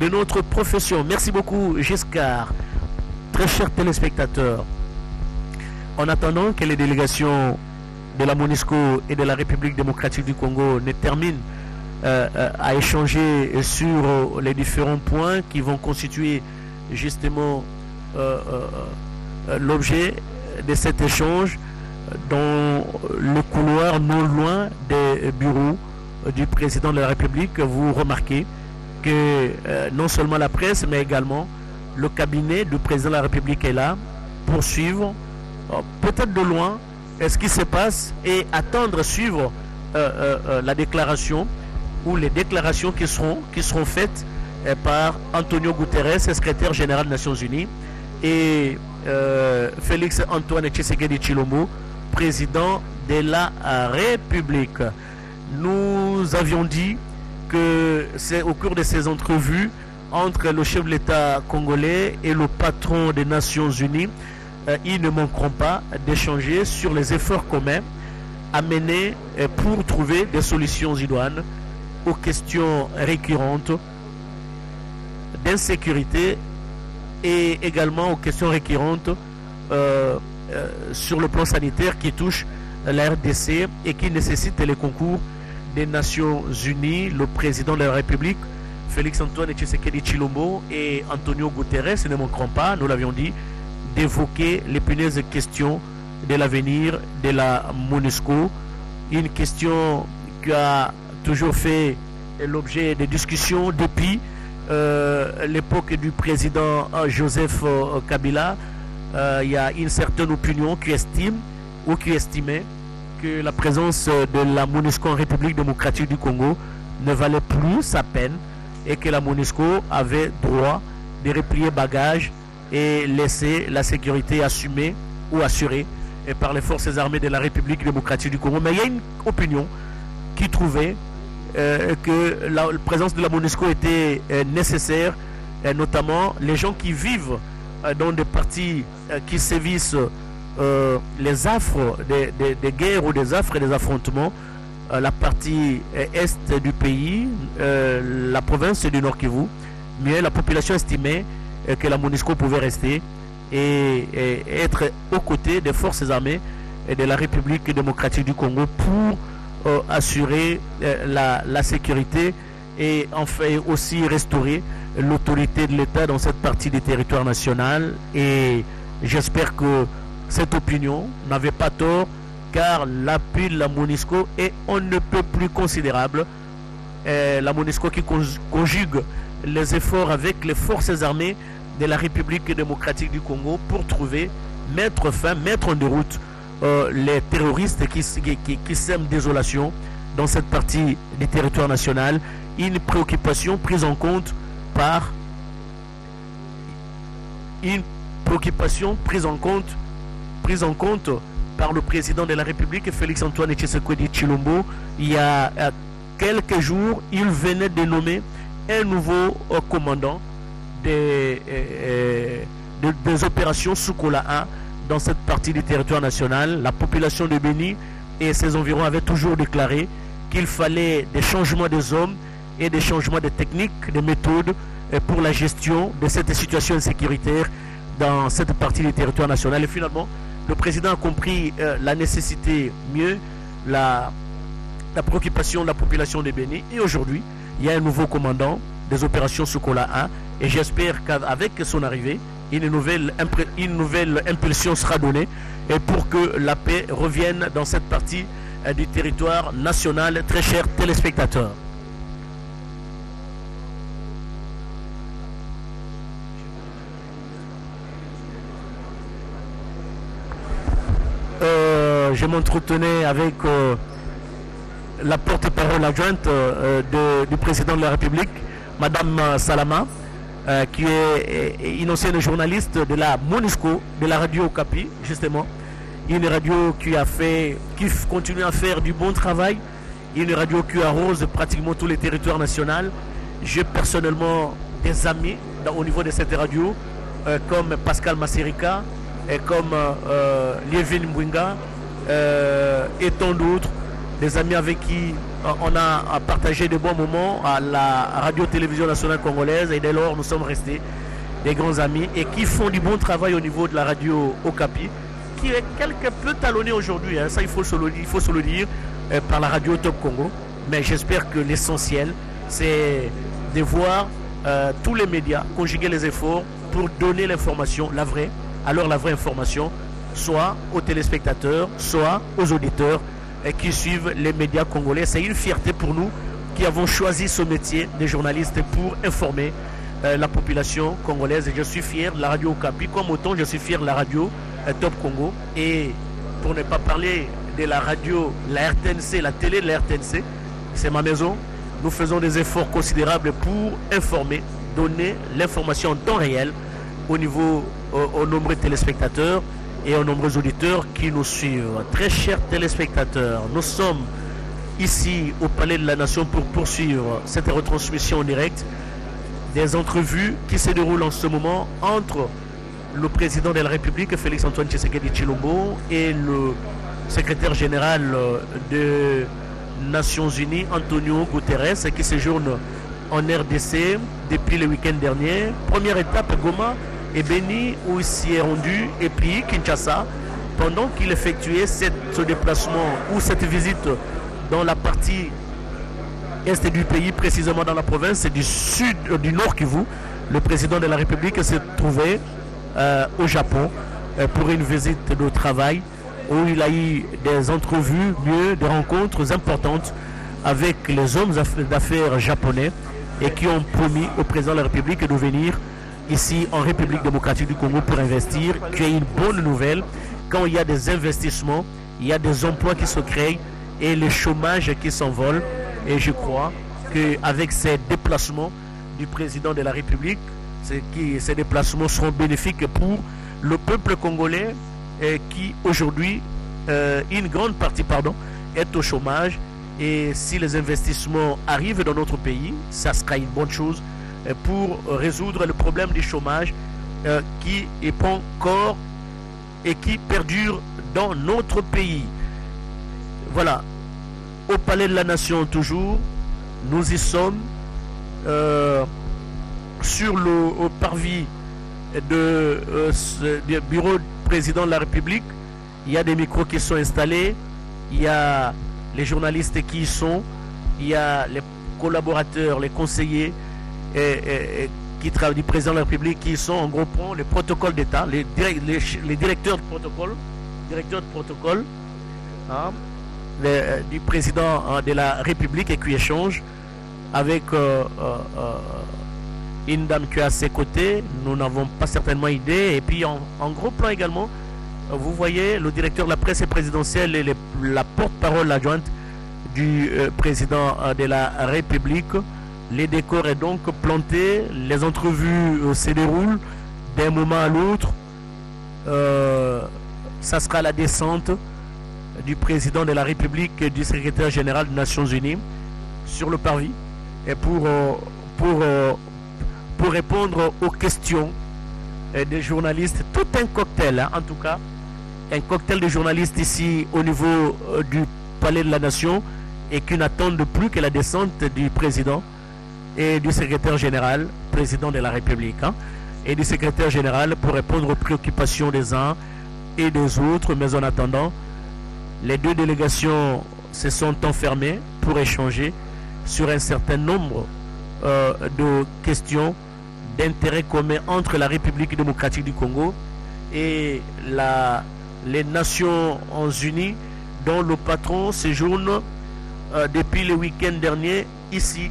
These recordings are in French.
de notre profession. Merci beaucoup, Giscard. Très chers téléspectateurs, en attendant que les délégations de la MONUSCO et de la République démocratique du Congo ne terminent à échanger sur les différents points qui vont constituer justement l'objet de cet échange dans le couloir non loin des bureaux du président de la République. Vous remarquez que non seulement la presse mais également le cabinet du président de la République est là pour suivre peut-être de loin ce qui se passe et attendre suivre la déclaration ou les déclarations qui seront faites par Antonio Guterres, secrétaire général des Nations Unies, et Félix Antoine Tshisekedi Tshilombo, président de la République. Nous avions dit que c'est au cours de ces entrevues entre le chef de l'État congolais et le patron des Nations Unies, ils ne manqueront pas d'échanger sur les efforts communs à mener pour trouver des solutions idoines aux questions récurrentes d'insécurité et également aux questions récurrentes sur le plan sanitaire qui touchent la RDC et qui nécessitent les concours des Nations Unies. Le président de la République, Félix Antoine Tshisekedi Tshilombo, et Antonio Guterres ne manqueront pas, nous l'avions dit, d'évoquer l'épineuse question de l'avenir de la MONUSCO, une question qui a toujours fait l'objet de discussions depuis l'époque du président Joseph Kabila. Il y a une certaine opinion qui estime ou qui estimait que la présence de la MONUSCO en République démocratique du Congo ne valait plus sa peine et que la MONUSCO avait droit de replier bagages et laisser la sécurité assumée ou assurée par les forces armées de la République démocratique du Congo. Mais il y a une opinion qui trouvait que la présence de la MONUSCO était nécessaire, notamment les gens qui vivent dans des parties qui sévissent les affres des guerres ou des affres et des affrontements, la partie est du pays, la province du Nord Kivu, mais la population estimait que la MONUSCO pouvait rester et être aux côtés des forces armées et de la République démocratique du Congo pour assurer la sécurité et enfin aussi restaurer l'autorité de l'État dans cette partie du territoire national. Et j'espère que cette opinion n'avait pas tort, car l'appui de la MONUSCO est on ne peut plus considérable. La MONUSCO qui conjugue les efforts avec les forces armées de la République démocratique du Congo pour mettre en déroute les terroristes qui sèment désolation dans cette partie du territoire national. Une préoccupation prise en compte par le président de la République, Félix Antoine Tshisekedi Tshilombo. Il y a quelques jours, il venait de nommer un nouveau commandant des opérations Sokola 1 dans cette partie du territoire national. La population de Béni et ses environs avaient toujours déclaré qu'il fallait des changements des hommes et des changements de techniques, de méthodes pour la gestion de cette situation sécuritaire dans cette partie du territoire national. Et finalement, le président a compris la nécessité, la préoccupation de la population de Béni. Et aujourd'hui, il y a un nouveau commandant des opérations Sokola 1. Et j'espère qu'avec son arrivée, une nouvelle impulsion sera donnée et pour que la paix revienne dans cette partie du territoire national. Très chers téléspectateurs. Je m'entretenais avec la porte-parole adjointe du président de la République, Madame Salama, qui est une ancienne journaliste de la MONUSCO, de la radio Okapi, justement. Une radio qui continue à faire du bon travail, une radio qui arrose pratiquement tous les territoires nationaux. J'ai personnellement des amis au niveau de cette radio, comme Pascal Massirika, et comme Lievin Mwinga, et tant d'autres, des amis avec qui on a partagé de bons moments à la radio-télévision nationale congolaise et dès lors nous sommes restés des grands amis et qui font du bon travail au niveau de la radio Okapi, qui est quelque peu talonnée aujourd'hui, hein, ça il faut se le dire, par la radio Top Congo. Mais j'espère que l'essentiel, c'est de voir tous les médias conjuguer les efforts pour donner l'information, la vraie information, soit aux téléspectateurs, soit aux auditeurs qui suivent les médias congolais. C'est une fierté pour nous qui avons choisi ce métier de journaliste pour informer la population congolaise. Et je suis fier de la radio Okapi, comme autant je suis fier de la radio Top Congo. Et pour ne pas parler de la radio, la RTNC, la télé de la RTNC, c'est ma maison. Nous faisons des efforts considérables pour informer, donner l'information en temps réel au niveau, aux nombreux téléspectateurs et aux nombreux auditeurs qui nous suivent. Très chers téléspectateurs, nous sommes ici au Palais de la Nation pour poursuivre cette retransmission en direct des entrevues qui se déroulent en ce moment entre le président de la République, Félix-Antoine Tshisekedi Tshilombo, et le secrétaire général des Nations Unies, Antonio Guterres, qui séjourne en RDC depuis le week-end dernier. Première étape, Goma et Beni, où il s'y est rendu, et puis Kinshasa, pendant qu'il effectuait ce déplacement ou cette visite dans la partie est du pays, précisément dans la province du Nord Kivu. Le président de la République s'est trouvé au Japon pour une visite de travail où il a eu des entrevues, des rencontres importantes avec les hommes d'affaires japonais et qui ont promis au président de la République de venir ici en République démocratique du Congo pour investir, qui est une bonne nouvelle. Quand il y a des investissements, il y a des emplois qui se créent et le chômage qui s'envole. Et je crois qu'avec ces déplacements du président de la République, ces déplacements seront bénéfiques pour le peuple congolais qui aujourd'hui, une grande partie, est au chômage. Et si les investissements arrivent dans notre pays, ça sera une bonne chose pour résoudre le problème du chômage qui prend corps et qui perdure dans notre pays. Voilà. Au Palais de la Nation toujours, nous y sommes sur le parvis du bureau du président de la République. Il y a des micros qui sont installés, il y a les journalistes qui y sont, il y a les collaborateurs, les conseillers qui travaillent du président de la République qui y sont en gros point, les protocoles d'État, les directeurs de protocole, hein, du président de la République et qui échange avec une dame qui est à ses côtés. Nous n'avons pas certainement idée. Et puis en gros plan également, vous voyez le directeur de la presse présidentielle et la porte-parole adjointe du président de la République. Les décors est donc planté, les entrevues se déroulent d'un moment à l'autre. Ça sera la descente du président de la République et du secrétaire général des Nations Unies sur le parvis et pour répondre aux questions des journalistes. Tout un cocktail, hein, en tout cas, un cocktail de journalistes ici au niveau du Palais de la Nation et qui n'attendent plus que la descente du président et du secrétaire général, président de la République, hein, et du secrétaire général pour répondre aux préoccupations des uns et des autres. Mais en attendant, les deux délégations se sont enfermées pour échanger sur un certain nombre de questions d'intérêt commun entre la République démocratique du Congo et les Nations Unies, dont le patron séjourne depuis le week-end dernier ici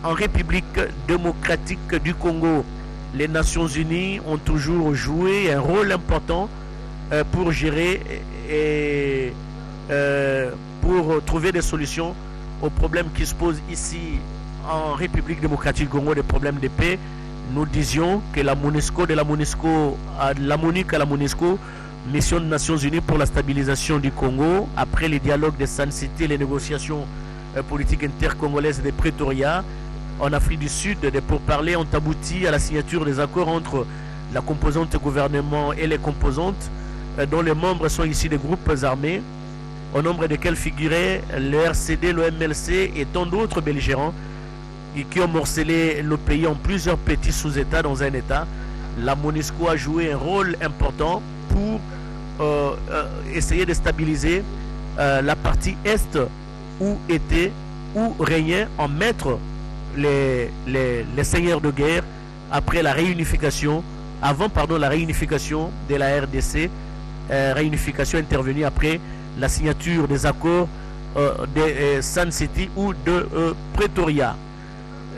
en République démocratique du Congo. Les Nations Unies ont toujours joué un rôle important pour gérer et pour trouver des solutions aux problèmes qui se posent ici en République démocratique du Congo, des problèmes de paix. Nous disions que la MONUSCO, de la MONUSCO à la MONUC à la MONUSCO, mission des Nations Unies pour la stabilisation du Congo, après les dialogues de San Cité, les négociations politiques intercongolaises de Pretoria, en Afrique du Sud, des pourparlers ont abouti à la signature des accords entre la composante gouvernement et les composantes dont les membres sont ici des groupes armés au nombre desquels figuraient le RCD, le MLC et tant d'autres belligérants qui ont morcelé le pays en plusieurs petits sous-États dans un État. La MONUSCO a joué un rôle important pour essayer de stabiliser la partie Est où régnaient en maître les seigneurs de guerre après la réunification, la réunification de la RDC, réunification intervenue après la signature des accords de Sun City ou de Pretoria.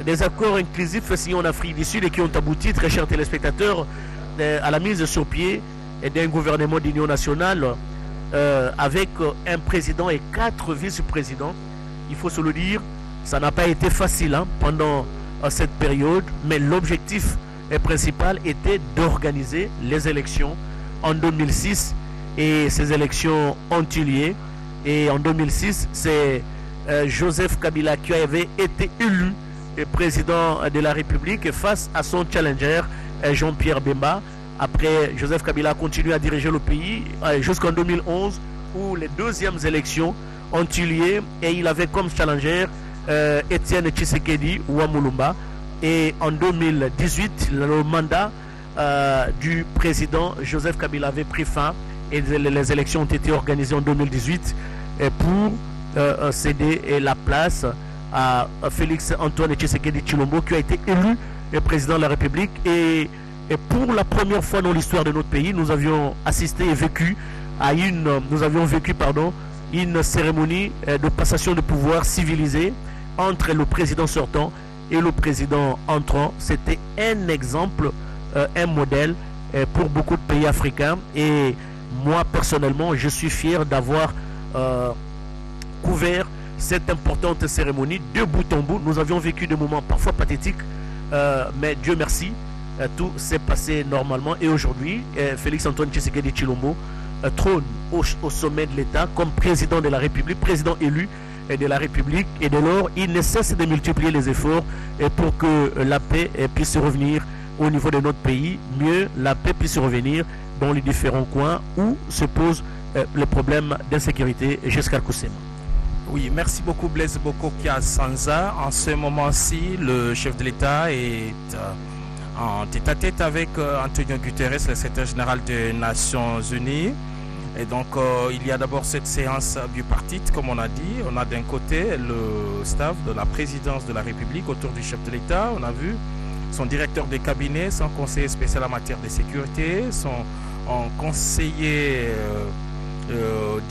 Des accords inclusifs signés en Afrique du Sud et qui ont abouti, très chers téléspectateurs, à la mise sur pied d'un gouvernement d'union nationale avec un président et 4 vice-présidents. Il faut se le dire, ça n'a pas été facile pendant cette période, mais l'objectif principal était d'organiser les élections en 2006 et ces élections ont eu lieu. Et en 2006, c'est Joseph Kabila qui avait été élu président de la République face à son challenger Jean-Pierre Bemba. Après, Joseph Kabila a continué à diriger le pays jusqu'en 2011 où les deuxièmes élections ont eu lieu et il avait comme challenger Etienne Tshisekedi Ouamulumba. Et en 2018, le mandat du président Joseph Kabila avait pris fin et les élections ont été organisées en 2018 pour céder la place à Félix Antoine Tshisekedi Tshilombo qui a été élu président de la République et pour la première fois dans l'histoire de notre pays, nous avions assisté et vécu à une cérémonie de passation de pouvoir civilisée entre le président sortant et le président entrant. C'était un exemple, un modèle pour beaucoup de pays africains et moi personnellement je suis fier d'avoir couvert cette importante cérémonie de bout en bout. Nous avions vécu des moments parfois pathétiques, mais Dieu merci, tout s'est passé normalement. Et aujourd'hui, Félix Antoine Tshisekedi Tshilombo trône au sommet de l'État comme président de la République, président élu de la République. Et dès lors, il ne cesse de multiplier les efforts pour que la paix puisse revenir au niveau de notre pays. Mieux, la paix puisse revenir dans les différents coins où se posent les problèmes d'insécurité jusqu'à Koussema. Oui, merci beaucoup Blaise Bokokia Sanza. En ce moment-ci, le chef de l'État est en tête-à-tête avec Antonio Guterres, le secrétaire général des Nations Unies. Et donc, il y a d'abord cette séance bipartite, comme on a dit. On a d'un côté le staff de la présidence de la République autour du chef de l'État. On a vu son directeur de cabinet, son conseiller spécial en matière de sécurité, son conseiller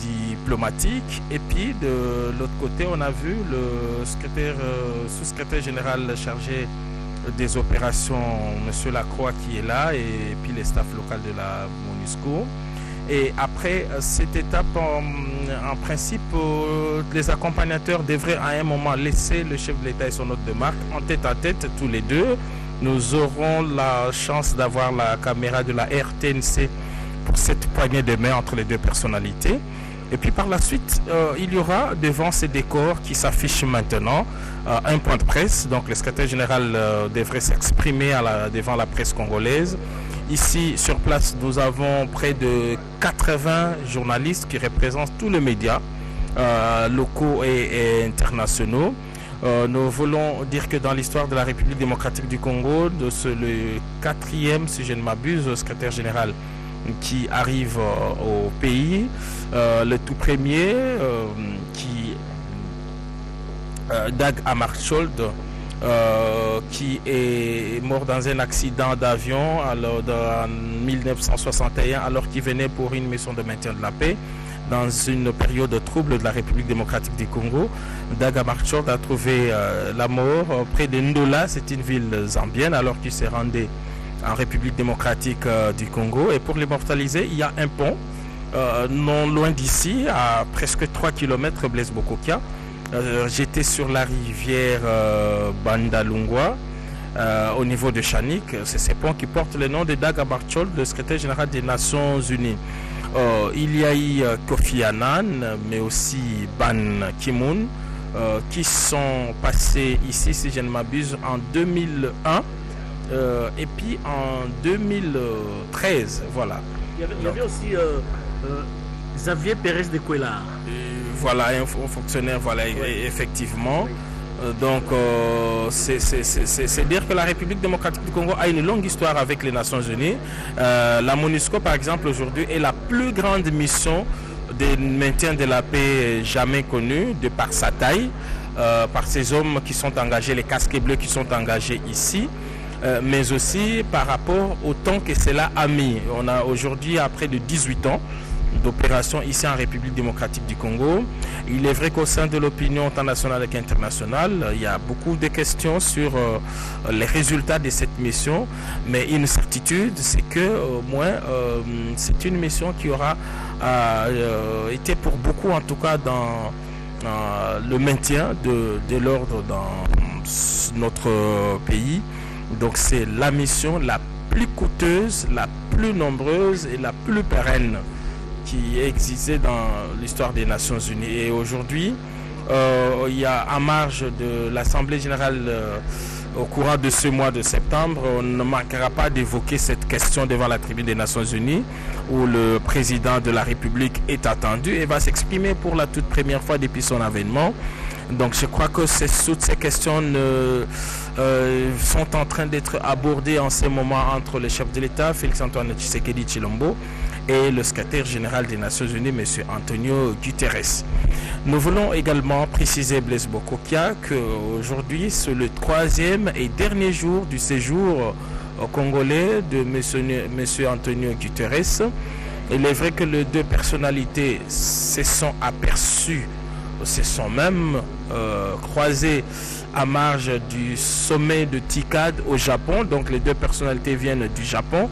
diplomatique, et puis de l'autre côté on a vu le sous-secrétaire général chargé des opérations, monsieur Lacroix, qui est là, et puis les staffs locaux de la MONUSCO. Et après cette étape, en principe, les accompagnateurs devraient à un moment laisser le chef de l'État et son hôte de marque en tête à tête tous les deux. Nous aurons la chance d'avoir la caméra de la RTNC pour cette poignée de main entre les deux personnalités. Et puis par la suite, il y aura devant ces décors qui s'affichent maintenant un point de presse. Donc le secrétaire général devrait s'exprimer devant la presse congolaise. Ici, sur place, nous avons près de 80 journalistes qui représentent tous les médias locaux et internationaux. Nous voulons dire que dans l'histoire de la République démocratique du Congo, le 4e, si je ne m'abuse, secrétaire général qui arrive au pays, le tout premier Dag Hammarskjöld, qui est mort dans un accident d'avion en 1961 alors qu'il venait pour une mission de maintien de la paix dans une période de trouble de la République démocratique du Congo. Dag Hammarskjöld a trouvé la mort près de Ndola, c'est une ville zambienne, alors qu'il s'est rendu en République démocratique du Congo. Et pour l'immortaliser, il y a un pont non loin d'ici, à presque 3 km, Blaise Bokokia. J'étais sur la rivière Bandalungwa, au niveau de Chanik. C'est ce pont qui porte le nom de Dag Hammarskjöld, le secrétaire général des Nations Unies. Il y a eu Kofi Annan, mais aussi Ban Ki-moon, qui sont passés ici, si je ne m'abuse, en 2001 et puis en 2013. Voilà. Il y avait aussi Xavier Pérez de Cuéllar. Voilà, un fonctionnaire, voilà, effectivement. Donc, c'est dire que la République démocratique du Congo a une longue histoire avec les Nations Unies. La MONUSCO, par exemple, aujourd'hui, est la plus grande mission de maintien de la paix jamais connue, de par sa taille, par ces hommes qui sont engagés, les casques bleus qui sont engagés ici, mais aussi par rapport au temps que cela a mis. On a aujourd'hui, après de 18 ans, d'opération ici en République démocratique du Congo. Il est vrai qu'au sein de l'opinion internationale et internationale, il y a beaucoup de questions sur les résultats de cette mission, mais une certitude, c'est que au moins c'est une mission qui aura été pour beaucoup, en tout cas dans le maintien de l'ordre dans notre pays. Donc c'est la mission la plus coûteuse, la plus nombreuse et la plus pérenne qui existait dans l'histoire des Nations Unies. Et aujourd'hui, il y a en marge de l'Assemblée générale au courant de ce mois de septembre, on ne manquera pas d'évoquer cette question devant la tribune des Nations Unies où le président de la République est attendu et va s'exprimer pour la toute première fois depuis son avènement. Donc je crois que toutes ces questions sont en train d'être abordées en ce moment entre le chef de l'État, Félix-Antoine Tshisekedi Tshilombo, et le secrétaire général des Nations Unies, M. Antonio Guterres. Nous voulons également préciser, Blaise Bokokia, qu'aujourd'hui, c'est le 3e et dernier jour du séjour congolais de M. Antonio Guterres. Il est vrai que les deux personnalités se sont aperçues, se sont même croisées à marge du sommet de TICAD au Japon. Donc les deux personnalités viennent du Japon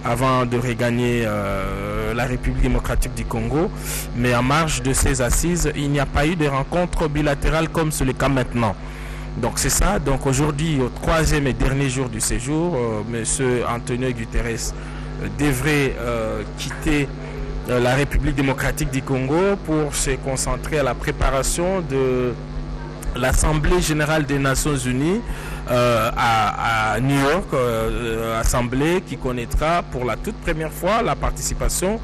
avant de regagner la République démocratique du Congo. Mais en marge de ces assises, il n'y a pas eu de rencontre bilatérale comme c'est le cas maintenant. Donc c'est ça. Donc aujourd'hui, au 3e et dernier jour du séjour, M. Antonio Guterres devrait quitter la République démocratique du Congo pour se concentrer à la préparation de l'Assemblée générale des Nations Unies à New York, assemblée qui connaîtra pour la toute première fois la participation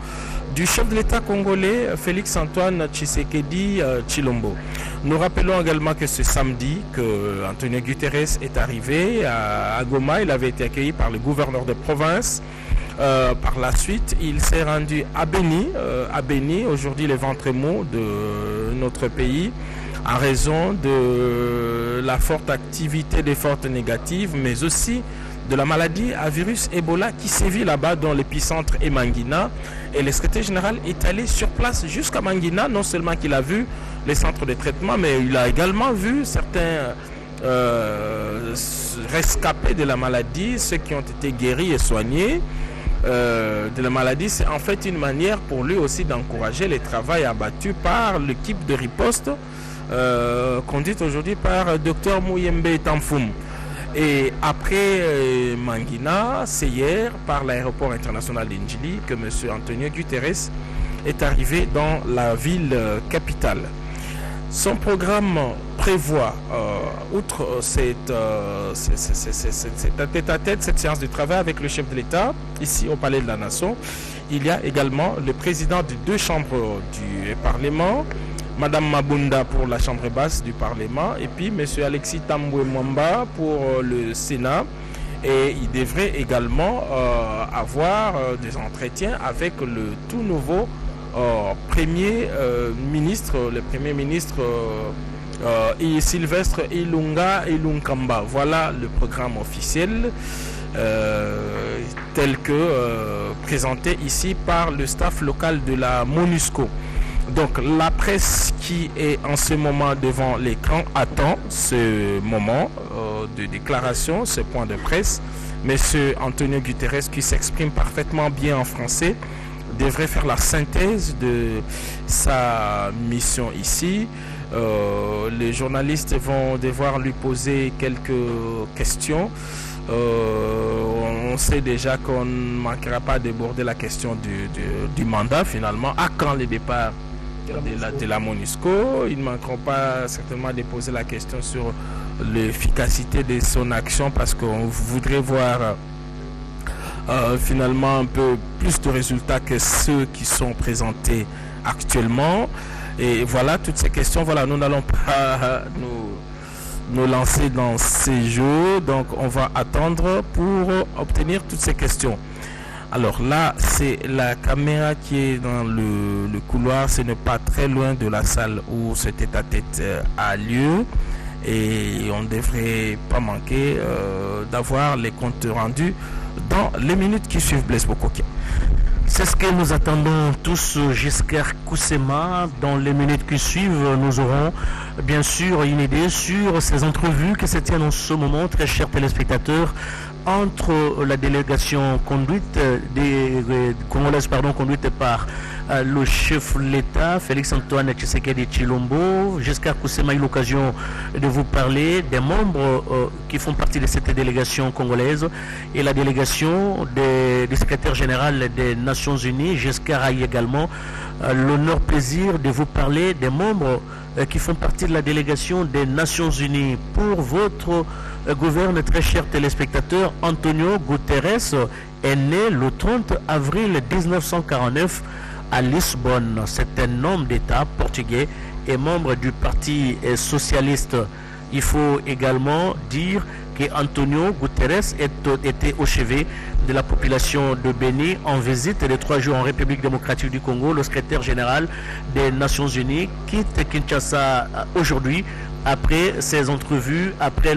du chef de l'État congolais Félix-Antoine Tshisekedi Tshilombo. Nous rappelons également que ce samedi que Antonio Guterres est arrivé à Goma. Il avait été accueilli par le gouverneur de province. Par la suite, il s'est rendu à Beni, aujourd'hui le ventre mou de notre pays, en raison de la forte activité des fortes négatives, mais aussi de la maladie à virus Ebola qui sévit là-bas dans l'épicentre et Mangina. Et le secrétaire général est allé sur place jusqu'à Mangina, non seulement qu'il a vu les centres de traitement, mais il a également vu certains rescapés de la maladie, ceux qui ont été guéris et soignés de la maladie. C'est en fait une manière pour lui aussi d'encourager les travaux abattus par l'équipe de riposte conduite aujourd'hui par Dr Mouyembe Tamfoum. Et après Mangina, c'est hier par l'aéroport international d'Indjili que M. Antonio Guterres est arrivé dans la ville capitale. Son programme prévoit, outre cette tête-à-tête, cette séance de travail avec le chef de l'État, ici au Palais de la Nation, il y a également le président des deux chambres du Parlement, Madame Mabunda pour la chambre basse du Parlement, et puis M. Alexis Tambwe Mwamba pour le Sénat. Et il devrait également avoir des entretiens avec le tout nouveau Premier ministre Sylvestre Ilunga Ilunkamba. Voilà le programme officiel tel que présenté ici par le staff local de la MONUSCO. Donc la presse qui est en ce moment devant l'écran attend ce moment de déclaration, ce point de presse. Monsieur Antonio Guterres, qui s'exprime parfaitement bien en français, devrait faire la synthèse de sa mission ici. Les journalistes vont devoir lui poser quelques questions. On sait déjà qu'on ne manquera pas d'aborder la question du mandat finalement. À quand le départ de la MONUSCO? Ils ne manqueront pas certainement de poser la question sur l'efficacité de son action, parce qu'on voudrait voir finalement un peu plus de résultats que ceux qui sont présentés actuellement. Et voilà, toutes ces questions, voilà, nous n'allons pas nous lancer dans ces jeux, donc on va attendre pour obtenir toutes ces questions. Alors là, c'est la caméra qui est dans le couloir, ce n'est pas très loin de la salle où ce tête-à-tête a lieu. Et on ne devrait pas manquer d'avoir les comptes rendus dans les minutes qui suivent. Blaise Bokokia. C'est ce que nous attendons tous jusqu'à Koussema. Dans les minutes qui suivent, nous aurons bien sûr une idée sur ces entrevues qui se tiennent en ce moment, très chers téléspectateurs, entre la délégation conduite congolaise conduite par le chef de l'État, Félix-Antoine Tshisekedi Tshilombo. Jusqu'à Koussema, eu l'occasion de vous parler des membres qui font partie de cette délégation congolaise et la délégation du secrétaire général des Nations Unies. Jusqu'à eu également l'honneur plaisir de vous parler des membres qui font partie de la délégation des Nations Unies. Pour votre gouverne, très chers téléspectateurs, Antonio Guterres est né le 30 avril 1949 à Lisbonne. C'est un homme d'État portugais et membre du Parti socialiste. Il faut également dire qu'Antonio Guterres était au chevet de la population de Béni en visite de 3 jours en République démocratique du Congo. Le secrétaire général des Nations Unies quitte Kinshasa aujourd'hui après ces entrevues, après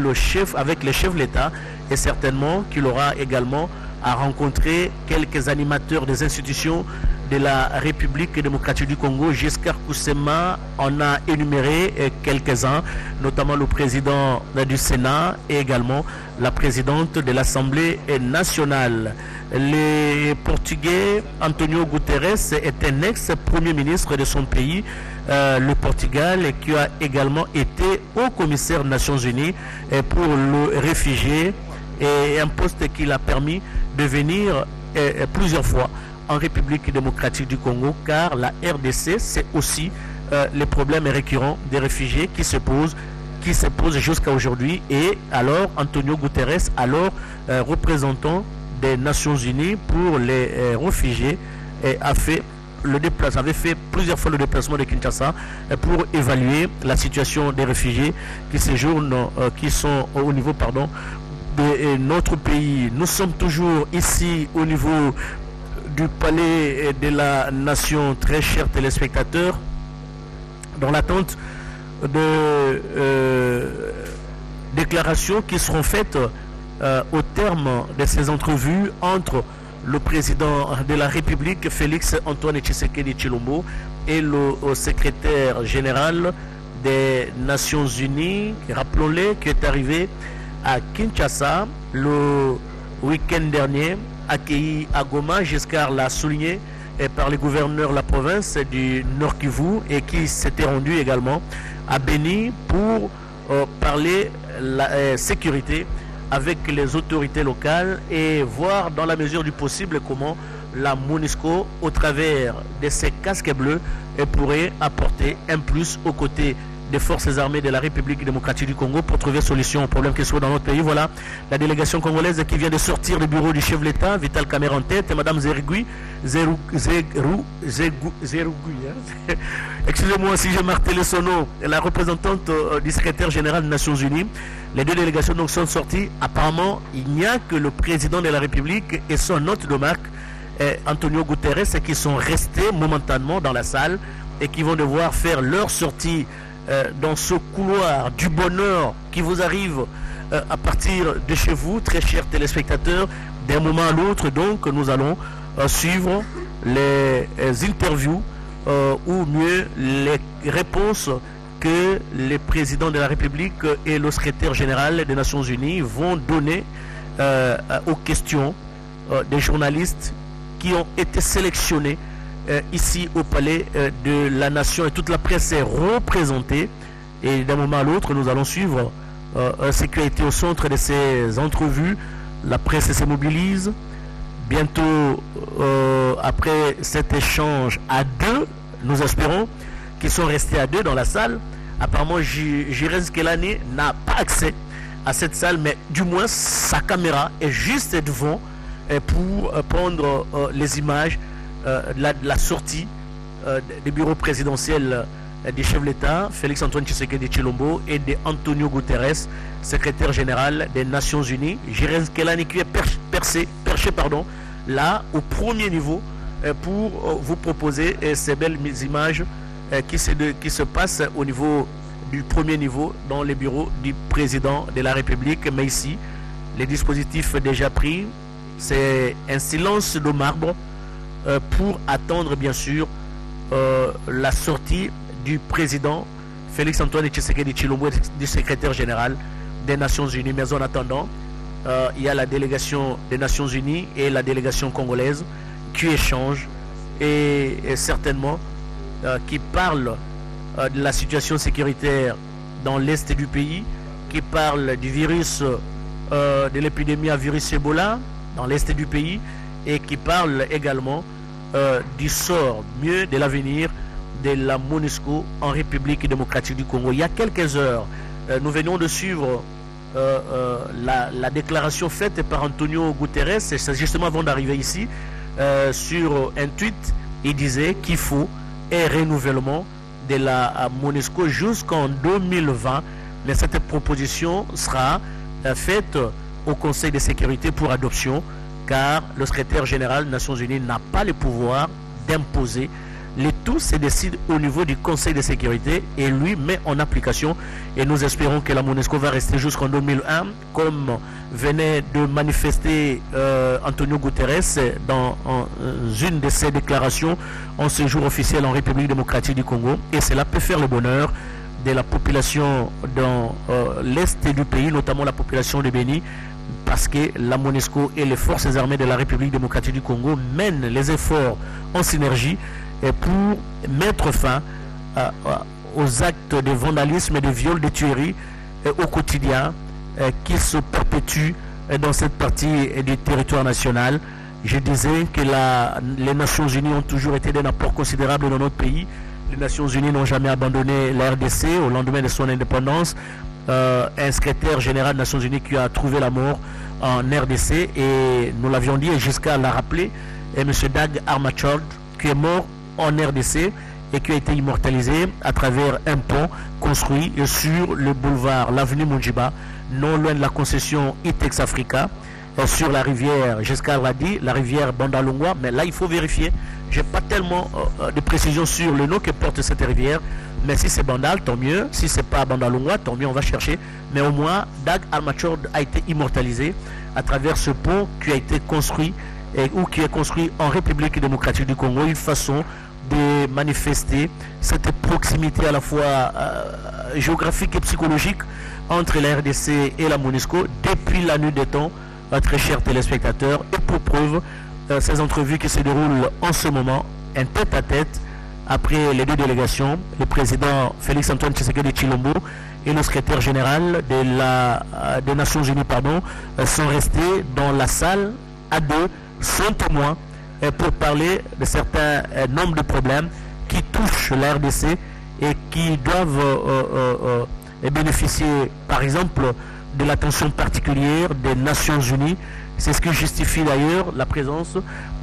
avec le chef de l'État, et certainement qu'il aura également à rencontrer quelques animateurs des institutions de la République démocratique du Congo. Jusqu'à Koussema, on a énuméré quelques-uns, notamment le président du Sénat et également la présidente de l'Assemblée nationale. Le Portugais Antonio Guterres est un ex-premier ministre de son pays, le Portugal, qui a également été haut commissaire des Nations Unies pour le réfugié, et un poste qui l'a permis de venir plusieurs fois en République démocratique du Congo, car la RDC, c'est aussi les problèmes récurrents des réfugiés qui se posent jusqu'à aujourd'hui. Et alors Antonio Guterres, alors représentant des Nations Unies pour les réfugiés, avait fait plusieurs fois le déplacement de Kinshasa pour évaluer la situation des réfugiés qui séjournent, qui sont au niveau de notre pays. Nous sommes toujours ici au niveau du palais de la nation, très chers téléspectateurs, dans l'attente de déclarations qui seront faites au terme de ces entrevues entre le président de la République, Félix-Antoine Tshisekedi Tshilombo, et le secrétaire général des Nations Unies, rappelons-le, qui est arrivé à Kinshasa le week-end dernier, accueilli à Goma, Giscard l'a souligné, par les gouverneurs de la province du Nord Kivu, et qui s'était rendu également à Béni pour parler la sécurité avec les autorités locales et voir dans la mesure du possible comment la MONUSCO, au travers de ses casques bleus, pourrait apporter un plus aux côtés des forces armées de la République démocratique du Congo pour trouver solution aux problèmes qui sont dans notre pays. Voilà la délégation congolaise qui vient de sortir du bureau du chef de l'État, Vital Kamerhe en tête, et Madame Zerugui, excusez-moi si j'ai martelé son nom, la représentante du secrétaire général des Nations Unies. Les deux délégations donc sont sorties. Apparemment, il n'y a que le président de la République et son hôte de marque, Antonio Guterres, qui sont restés momentanément dans la salle et qui vont devoir faire leur sortie dans ce couloir du bonheur qui vous arrive à partir de chez vous, très chers téléspectateurs. D'un moment à l'autre, donc, nous allons suivre les interviews ou mieux les réponses que les présidents de la République et le secrétaire général des Nations Unies vont donner aux questions des journalistes qui ont été sélectionnés ici au palais de la nation, et toute la presse est représentée. Et d'un moment à l'autre, nous allons suivre ce qui a été au centre de ces entrevues. La presse se mobilise. Bientôt, après cet échange à deux, nous espérons qu'ils sont restés à deux dans la salle. Apparemment, Jirez Kelani n'a pas accès à cette salle, mais du moins sa caméra est juste devant pour prendre les images de la sortie des bureaux présidentiels du chef de l'État, Félix Antoine Tshisekedi Tshilombo, et de Antonio Guterres, secrétaire général des Nations Unies. Jérém Kelani qui est perché là au premier niveau pour vous proposer ces belles images qui se passent au niveau du premier niveau dans les bureaux du président de la République. Mais ici, les dispositifs déjà pris, c'est un silence de marbre pour attendre bien sûr la sortie du président Félix Antoine Tshisekedi Tshilombo, du secrétaire général des Nations Unies. Mais en attendant, il y a la délégation des Nations Unies et la délégation congolaise qui échangent et certainement qui parlent de la situation sécuritaire dans l'est du pays, qui parlent du virus, de l'épidémie à virus Ebola dans l'est du pays, et qui parlent également du sort mieux de l'avenir de la MONUSCO en République démocratique du Congo. Il y a quelques heures, nous venions de suivre la déclaration faite par Antonio Guterres, c'est justement avant d'arriver ici, sur un tweet. Il disait qu'il faut un renouvellement de la MONUSCO jusqu'en 2020, mais cette proposition sera faite au Conseil de sécurité pour adoption, car le secrétaire général des Nations Unies n'a pas le pouvoir d'imposer. Le tout se décide au niveau du Conseil de sécurité et lui met en application, et nous espérons que la MONUSCO va rester jusqu'en 2001, comme venait de manifester Antonio Guterres dans une de ses déclarations en séjour officiel en République démocratique du Congo. Et cela peut faire le bonheur de la population dans l'est du pays, notamment la population de Béni, parce que la MONUSCO et les forces armées de la République démocratique du Congo mènent les efforts en synergie pour mettre fin aux actes de vandalisme, de viol, de tuerie au quotidien qui se perpétuent dans cette partie du territoire national. Je disais que les Nations Unies ont toujours été d'un apport considérable dans notre pays. Les Nations Unies n'ont jamais abandonné la RDC au lendemain de son indépendance. Un secrétaire général des Nations Unies qui a trouvé la mort en RDC, et nous l'avions dit et jusqu'à la rappeler, et M. Dag Hammarskjöld qui est mort en RDC et qui a été immortalisé à travers un pont construit sur le boulevard, l'avenue Munjiba, non loin de la concession Itex Africa, sur la rivière jusqu'à Radi, la rivière Bandalungwa. Mais là il faut vérifier, j'ai pas tellement de précision sur le nom que porte cette rivière, mais si c'est Bandal, tant mieux. Si c'est pas Bandalungwa, tant mieux, on va chercher. Mais au moins, Dag Hammarskjöld a été immortalisé à travers ce pont qui a été construit ou qui est construit en République démocratique du Congo, une façon de manifester cette proximité à la fois géographique et psychologique entre la RDC et la MONUSCO depuis la nuit des temps, très chers téléspectateurs. Et pour preuve, ces entrevues qui se déroulent en ce moment, un tête-à-tête, après les deux délégations, le président Félix Antoine Tshisekedi Tshilombo et le secrétaire général des Nations Unies sont restés dans la salle à deux, sans témoins, pour parler de certains nombres de problèmes qui touchent la RDC et qui doivent bénéficier, par exemple, de l'attention particulière des Nations Unies. C'est ce qui justifie d'ailleurs la présence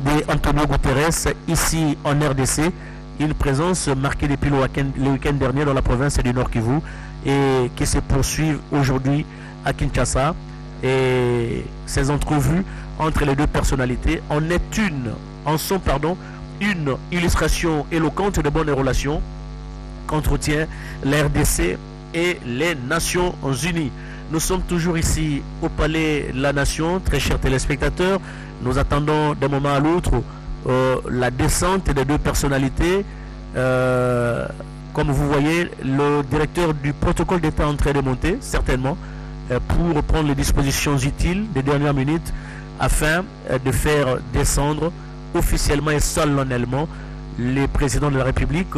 d'Antonio Guterres ici en RDC, une présence marquée depuis le week-end dernier dans la province du Nord Kivu et qui se poursuit aujourd'hui à Kinshasa. Et ces entrevues entre les deux personnalités en sont une illustration éloquente de bonnes relations qu'entretient la RDC et les Nations Unies. Nous sommes toujours ici au Palais de la Nation, très chers téléspectateurs. Nous attendons d'un moment à l'autre la descente des deux personnalités. Comme vous voyez, le directeur du protocole d'État est en train de monter, certainement, pour prendre les dispositions utiles des dernières minutes afin de faire descendre officiellement et solennellement les présidents de la République,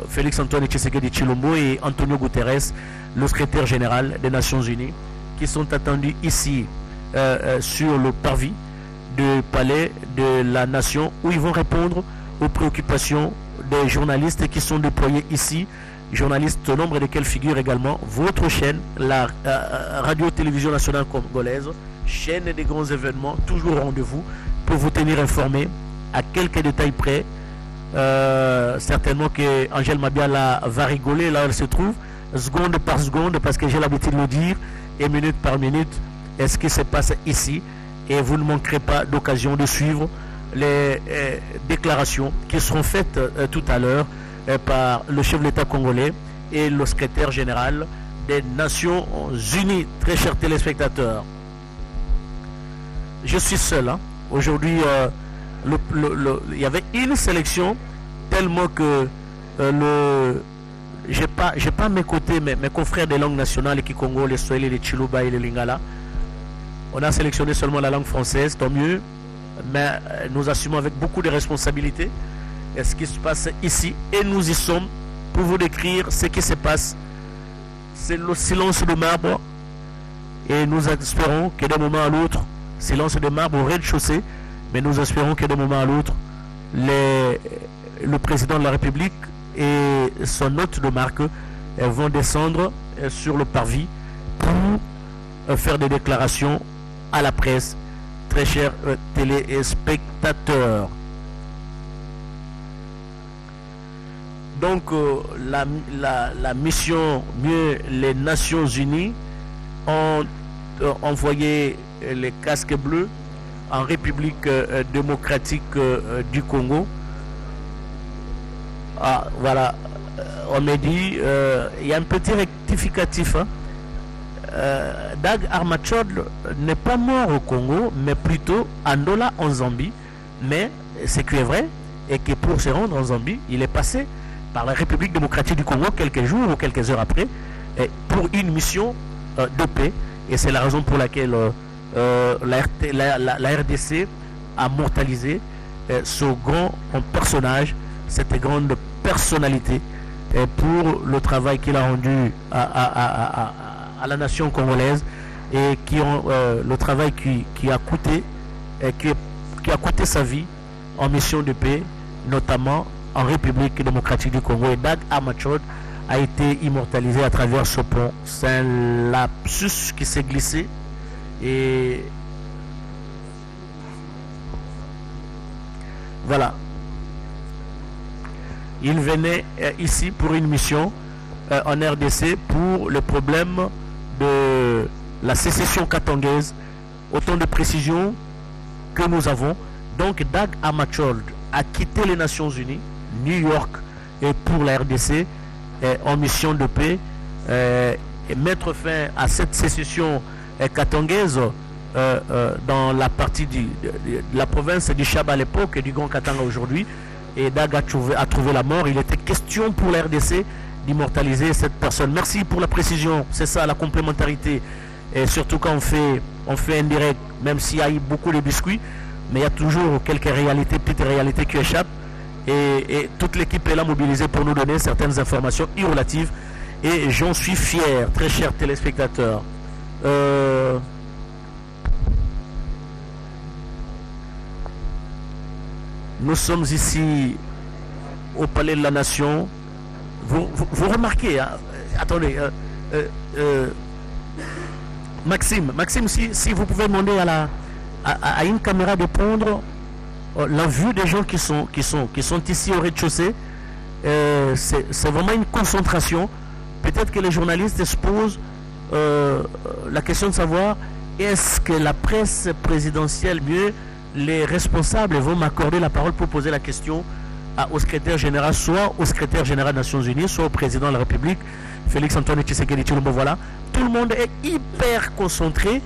Félix Antoine Tshisekedi Tshilombo et Antonio Guterres, le secrétaire général des Nations Unies, qui sont attendus ici sur le parvis du palais de la Nation, où ils vont répondre aux préoccupations des journalistes qui sont déployés ici, journalistes au nombre desquels figure également votre chaîne, la Radio-Télévision Nationale Congolaise, chaîne des grands événements, toujours au rendez-vous pour vous tenir informé à quelques détails près Certainement que Angèle Mabiala va rigoler là où elle se trouve, seconde par seconde, parce que j'ai l'habitude de le dire, et minute par minute, ce qui se passe ici. Et vous ne manquerez pas d'occasion de suivre les déclarations qui seront faites tout à l'heure par le chef de l'État congolais et le secrétaire général des Nations Unies. Très chers téléspectateurs, je suis seul. Aujourd'hui, il y avait une sélection tellement que j'ai pas à mes côtés mes confrères des langues nationales qui Congo, les Swahili, les Chiluba et les Lingala. On a sélectionné seulement la langue française, tant mieux, mais nous assumons avec beaucoup de responsabilités ce qui se passe ici et nous y sommes pour vous décrire ce qui se passe. C'est le silence de marbre et nous espérons que d'un moment à l'autre, silence de marbre au rez-de-chaussée, mais nous espérons que d'un moment à l'autre, le président de la République et son hôte de marque vont descendre sur le parvis pour faire des déclarations à la presse. Très chers téléspectateurs. Donc la mission, mieux les Nations Unies ont envoyé les casques bleus en République démocratique du Congo. Ah, voilà, on me dit, il y a un petit rectificatif. Dag Hammarskjöld n'est pas mort au Congo, mais plutôt à Ndola en Zambie. Mais ce qui est vrai est que pour se rendre en Zambie, il est passé par la République démocratique du Congo quelques jours ou quelques heures après pour une mission de paix. Et c'est la raison pour laquelle la RDC a mortalisé ce grand personnage, cette grande personnalité pour le travail qu'il a rendu à la nation congolaise et le travail qui a coûté sa vie en mission de paix, notamment en République démocratique du Congo. Et Dag Hammarskjöld a été immortalisé à travers ce pont. C'est un lapsus qui s'est glissé et voilà. Il venait ici pour une mission en RDC pour le problème de la sécession katangaise. Autant de précisions que nous avons. Donc Dag Hammarskjöld a quitté les Nations Unies, New York, et pour la RDC en mission de paix et mettre fin à cette sécession katangaise dans la partie de la province du Chab à l'époque et du Grand Katanga aujourd'hui. Et Dag a trouvé la mort. Il était question pour la RDC d'immortaliser cette personne. Merci pour la précision. C'est ça la complémentarité. Et surtout quand on fait un direct, même s'il y a eu beaucoup de biscuits, mais il y a toujours quelques réalités, petites réalités qui échappent. Et toute l'équipe est là mobilisée pour nous donner certaines informations irrelatives. Et j'en suis fier, très chers téléspectateurs. Nous sommes ici au Palais de la Nation. Vous remarquez, hein, attendez, Maxime, si vous pouvez demander à une caméra de prendre la vue des gens qui sont ici au rez-de-chaussée. C'est vraiment une concentration. Peut-être que les journalistes se posent la question de savoir est-ce que la presse présidentielle, mieux les responsables vont m'accorder la parole pour poser la question au secrétaire général, soit au secrétaire général des Nations Unies, soit au président de la République, Félix Antoine Tshisekedi Tshilombo. Voilà, tout le monde est hyper concentré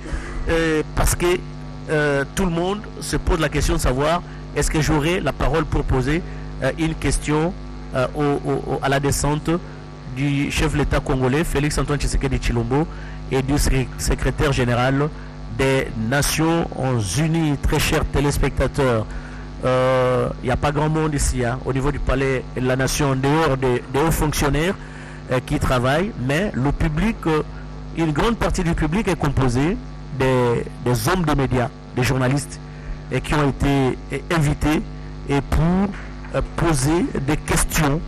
parce que tout le monde se pose la question de savoir est-ce que j'aurai la parole pour poser une question à la descente du chef de l'État congolais, Félix Antoine Tshisekedi Tshilombo, et du secrétaire général des Nations Unies. Très chers téléspectateurs, il n'y a pas grand monde ici, hein, au niveau du palais de la Nation, en dehors des hauts fonctionnaires qui travaillent, mais le public, une grande partie du public est composée des hommes de médias, des journalistes, et qui ont été invités et pour poser des questions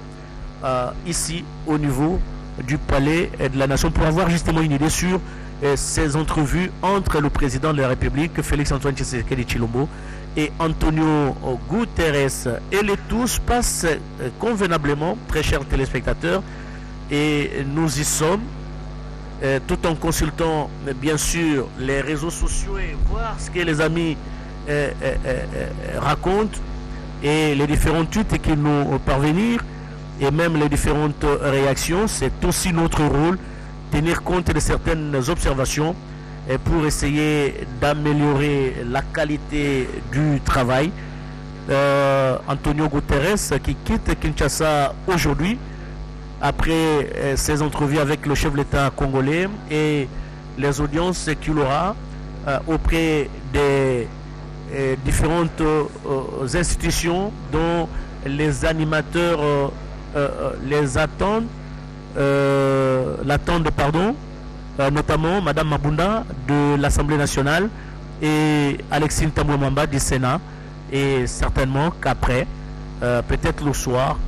ici au niveau du palais de la Nation, pour avoir justement une idée sur ces entrevues entre le président de la République, Félix Antoine Tshisekedi Tshilombo, et Antonio Guterres et les tous passent convenablement, très chers téléspectateurs, et nous y sommes, tout en consultant bien sûr les réseaux sociaux et voir ce que les amis racontent et les différents tweets qui nous parvenir et même les différentes réactions. C'est aussi notre rôle, tenir compte de certaines observations pour essayer d'améliorer la qualité du travail. Antonio Guterres qui quitte Kinshasa aujourd'hui après ses entrevues avec le chef de l'État congolais et les audiences qu'il aura auprès des différentes institutions dont les animateurs l'attendent, notamment Madame Mabunda de l'Assemblée nationale et Alexis Tambwe-Mwamba du Sénat, et certainement qu'après, peut-être le soir,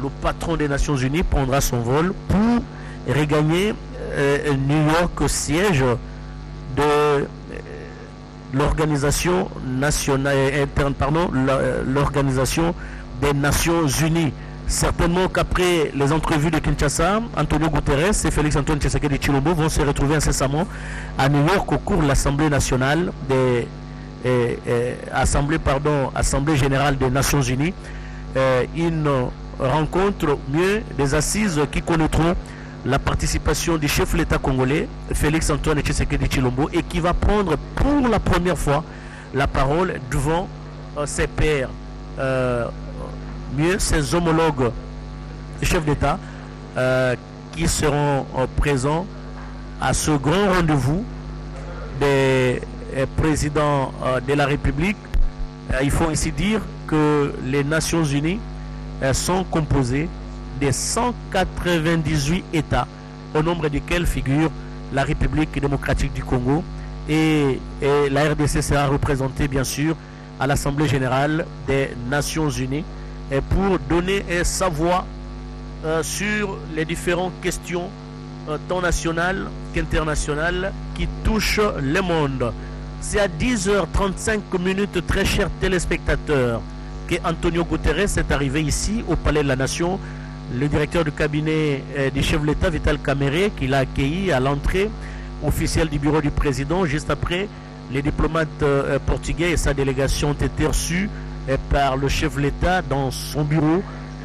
le patron des Nations Unies prendra son vol pour regagner New York, siège de l'organisation nationale interne, l'organisation des Nations Unies. Certainement qu'après les entrevues de Kinshasa, Antonio Guterres et Félix Antoine Tshisekedi Tshilombo vont se retrouver incessamment à New York au cours de l'Assemblée nationale Assemblée générale des Nations Unies. Une rencontre mieux des assises qui connaîtront la participation du chef de l'État congolais, Félix Antoine Tshisekedi Tshilombo, et qui va prendre pour la première fois la parole devant ses pairs, mieux ses homologues chefs d'État qui seront présents à ce grand rendez-vous des présidents de la République. Il faut ici dire que les Nations Unies sont composées de 198 États, au nombre desquels figure la République démocratique du Congo, et la RDC sera représentée bien sûr à l'Assemblée générale des Nations Unies et pour donner sa voix sur les différentes questions tant nationales qu'internationales qui touchent le monde. C'est à 10h35 minutes, très chers téléspectateurs, que Antonio Guterres est arrivé ici au Palais de la Nation. Le directeur du cabinet du chef de l'État, Vital Kamerhe, qui l'a accueilli à l'entrée officielle du bureau du président. Juste après, les diplomates portugais et sa délégation ont été reçus par le chef de l'État dans son bureau.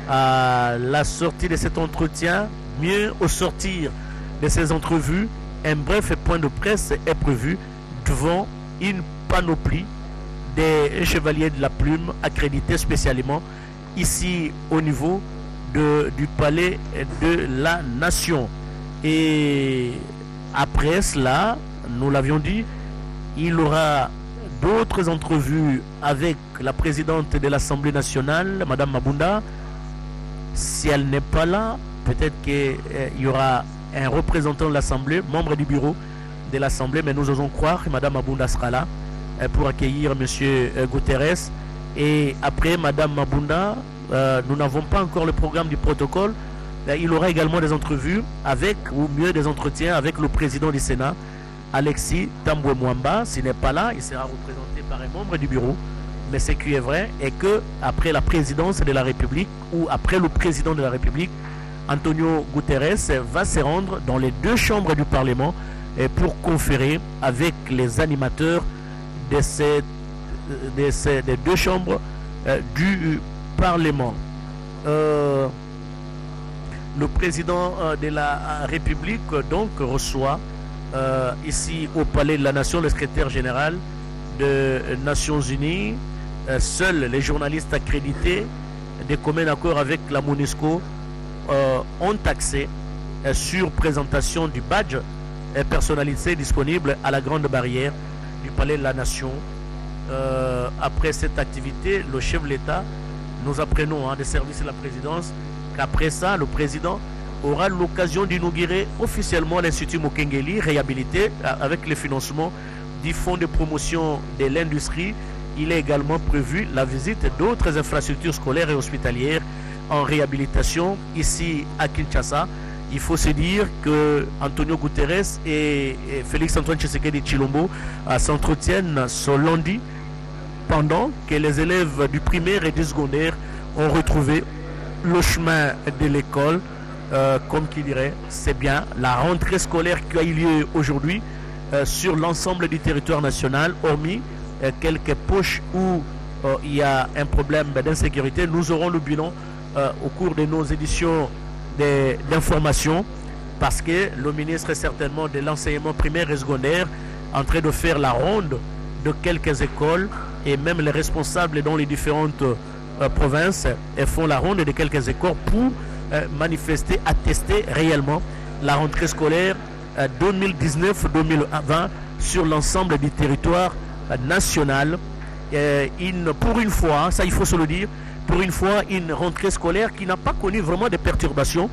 À la sortie de cet entretien, mieux au sortir de ces entrevues, un bref point de presse est prévu devant une panoplie des chevaliers de la plume accrédités spécialement ici au niveau du palais de la Nation. Et après cela, nous l'avions dit, il y aura d'autres entrevues avec la présidente de l'Assemblée nationale, Madame Mabunda. Si elle n'est pas là, peut-être qu'il y aura un représentant de l'Assemblée, membre du bureau de l'Assemblée, mais nous osons croire que Madame Mabunda sera là pour accueillir Monsieur Guterres. Et après Madame Mabunda, nous n'avons pas encore le programme du protocole. Il y aura également des entrevues avec, ou mieux des entretiens avec le président du Sénat, Alexis Tambwe-Mwamba. S'il n'est pas là, il sera représenté par un membre du bureau. Mais ce qui est vrai est que après la présidence de la République ou après le président de la République, Antonio Guterres va se rendre dans les deux chambres du Parlement pour conférer avec les animateurs des deux chambres du Parlement. Le président de la République donc reçoit ici au Palais de la Nation le secrétaire général des Nations Unies. Seuls les journalistes accrédités des communs accords avec la MONUSCO ont accès sur présentation du badge personnalisé disponible à la grande barrière du Palais de la Nation. Après cette activité, le chef de l'État, nous apprenons des services de la présidence qu'après ça, le président aura l'occasion d'inaugurer officiellement l'Institut Mokengeli, réhabilité avec le financement du Fonds de promotion de l'industrie. Il est également prévu la visite d'autres infrastructures scolaires et hospitalières en réhabilitation ici à Kinshasa. Il faut se dire que Antonio Guterres et Félix Antoine Tshisekedi Tshilombo s'entretiennent ce lundi cependant que les élèves du primaire et du secondaire ont retrouvé le chemin de l'école. Comme qui dirait, c'est bien la rentrée scolaire qui a eu lieu aujourd'hui sur l'ensemble du territoire national, hormis quelques poches où il y a un problème d'insécurité. Nous aurons le bilan au cours de nos éditions d'information, parce que le ministre est certainement de l'enseignement primaire et secondaire en train de faire la ronde de quelques écoles, et même les responsables dans les différentes provinces font la ronde de quelques écoles pour manifester, attester réellement la rentrée scolaire 2019-2020 sur l'ensemble du territoire national. Pour une fois, ça il faut se le dire, pour une fois, une rentrée scolaire qui n'a pas connu vraiment de perturbations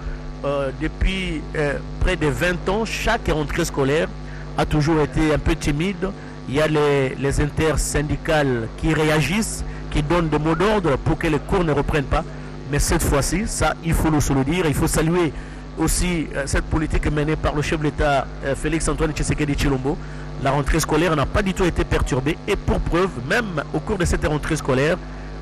depuis près de 20 ans. Chaque rentrée scolaire a toujours été un peu timide. Il y a les intersyndicales qui réagissent, qui donnent des mots d'ordre pour que les cours ne reprennent pas. Mais cette fois-ci, ça, il faut se le dire, il faut saluer aussi cette politique menée par le chef de l'État Félix-Antoine Tshisekedi Tshilombo. La rentrée scolaire n'a pas du tout été perturbée, et pour preuve, même au cours de cette rentrée scolaire,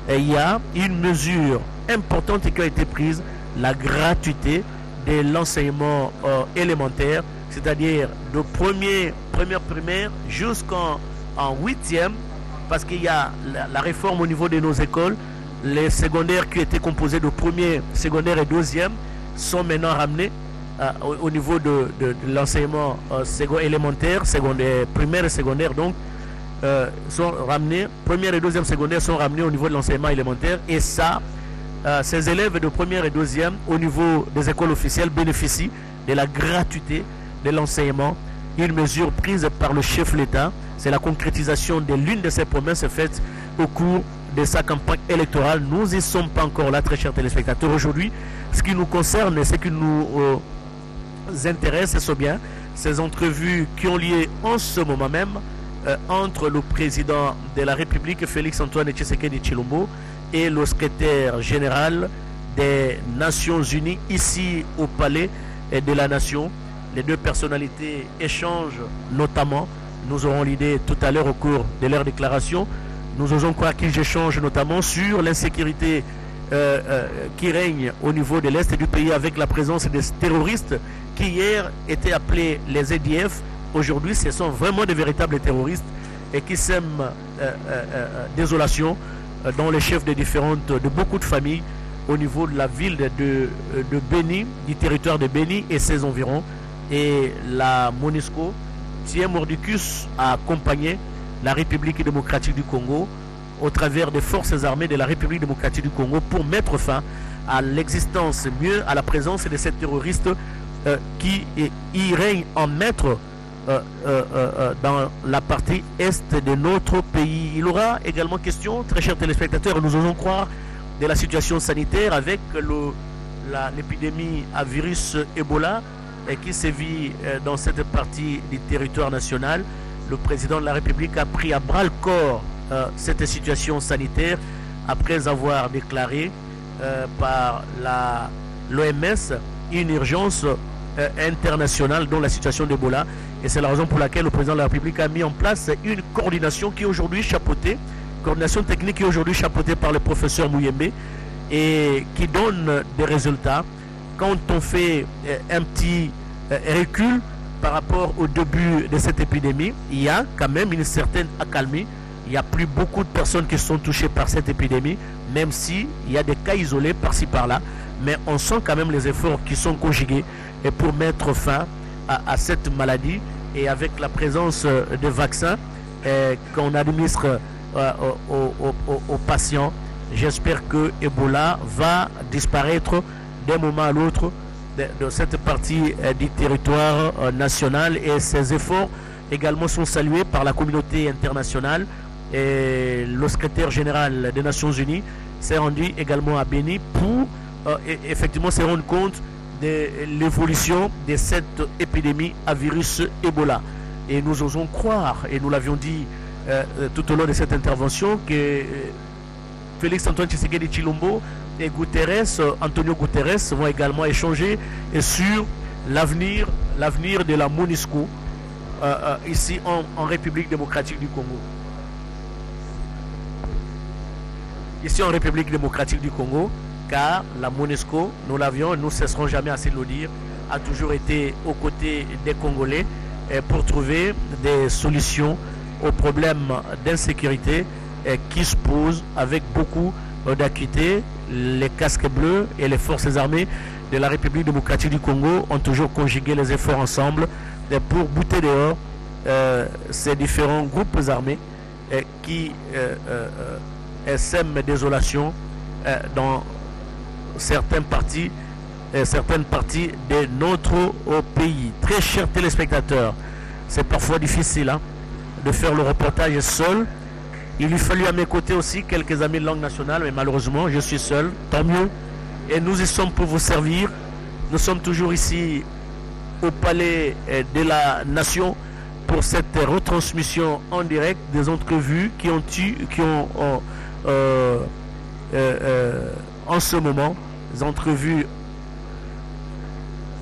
il y a une mesure importante qui a été prise, la gratuité de l'enseignement élémentaire, c'est-à-dire de première primaire jusqu'en 8e, parce qu'il y a la réforme au niveau de nos écoles. Les secondaires qui étaient composés de premier, secondaire et deuxième sont maintenant ramenés au niveau de l'enseignement élémentaire, secondaire, primaire et secondaire, donc sont ramenés, première et deuxième secondaire sont ramenés au niveau de l'enseignement élémentaire, et ça, ces élèves de première et deuxième au niveau des écoles officielles bénéficient de la gratuité de l'enseignement, une mesure prise par le chef de l'État. C'est la concrétisation de l'une de ses promesses faites au cours de sa campagne électorale. Nous n'y sommes pas encore là, très chers téléspectateurs. Aujourd'hui, ce qui nous concerne et ce qui nous intéresse, c'est bien ces entrevues qui ont lieu en ce moment même entre le président de la République, Félix-Antoine Tshisekedi Tshilombo, et le secrétaire général des Nations Unies ici au Palais de la Nation. Les deux personnalités échangent notamment. Nous aurons l'idée tout à l'heure au cours de leur déclaration. Nous osons croire qu'ils échangent notamment sur l'insécurité qui règne au niveau de l'Est du pays, avec la présence des terroristes qui hier étaient appelés les EDF. Aujourd'hui, ce sont vraiment des véritables terroristes et qui sèment désolation dans les chefs de beaucoup de familles au niveau de la ville de Beni, du territoire de Beni et ses environs. Et la MONUSCO tient mordicus à accompagner la République démocratique du Congo au travers des forces armées de la République démocratique du Congo pour mettre fin à l'existence, mieux à la présence de ces terroristes qui y règnent en maître dans la partie est de notre pays. Il aura également question, très chers téléspectateurs, nous osons croire, de la situation sanitaire avec l'épidémie à virus Ebola qui sévit dans cette partie du territoire national. Le président de la République a pris à bras le corps cette situation sanitaire après avoir déclaré par l'OMS une urgence internationale dans la situation d'Ebola. Et c'est la raison pour laquelle le président de la République a mis en place une coordination qui est aujourd'hui chapeautée, coordination technique qui est aujourd'hui chapeautée par le professeur Mouyembe et qui donne des résultats. Quand on fait un petit recul par rapport au début de cette épidémie, il y a quand même une certaine accalmie. Il n'y a plus beaucoup de personnes qui sont touchées par cette épidémie, même s'il y a des cas isolés par-ci par-là. Mais on sent quand même les efforts qui sont conjugués et pour mettre fin à cette maladie, et avec la présence de vaccins qu'on administre aux patients, j'espère que Ebola va disparaître d'un moment à l'autre de cette partie du territoire national, et ces efforts également sont salués par la communauté internationale. Et le secrétaire général des Nations Unies s'est rendu également à Beni pour effectivement se rendre compte de l'évolution de cette épidémie à virus Ebola. Et nous osons croire, et nous l'avions dit tout au long de cette intervention, que Félix-Antoine Tshisekedi Tshilombo et Antonio Guterres vont également échanger sur l'avenir de la MONUSCO ici en République démocratique du Congo. ici en République démocratique du Congo, car la MONUSCO, nous l'avions, nous ne cesserons jamais assez de le dire, a toujours été aux côtés des Congolais pour trouver des solutions aux problèmes d'insécurité qui se posent avec beaucoup d'acuité. Les casques bleus et les forces armées de la République démocratique du Congo ont toujours conjugué les efforts ensemble pour bouter dehors ces différents groupes armés qui sèment désolation dans certaines parties de notre pays. Très chers téléspectateurs, c'est parfois difficile de faire le reportage seul. Il lui fallut à mes côtés aussi quelques amis de langue nationale, mais malheureusement, je suis seul, tant mieux. Et nous y sommes pour vous servir. Nous sommes toujours ici au Palais de la Nation pour cette retransmission en direct des entrevues qui ont en ce moment, des entrevues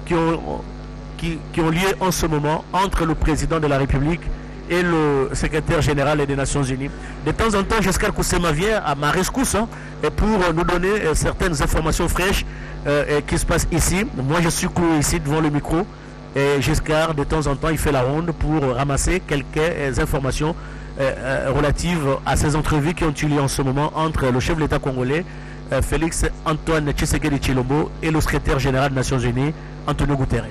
qui ont lieu en ce moment entre le président de la République et le secrétaire général des Nations Unies. De temps en temps, Giscard Koussema vient à ma rescousse pour nous donner certaines informations fraîches qui se passent ici. Moi, je suis cloué ici devant le micro. Et Giscard, de temps en temps, il fait la ronde pour ramasser quelques informations relatives à ces entrevues qui ont eu lieu en ce moment entre le chef de l'État congolais, Félix Antoine Tshisekedi Tshilombo, et le secrétaire général des Nations Unies, Antonio Guterres.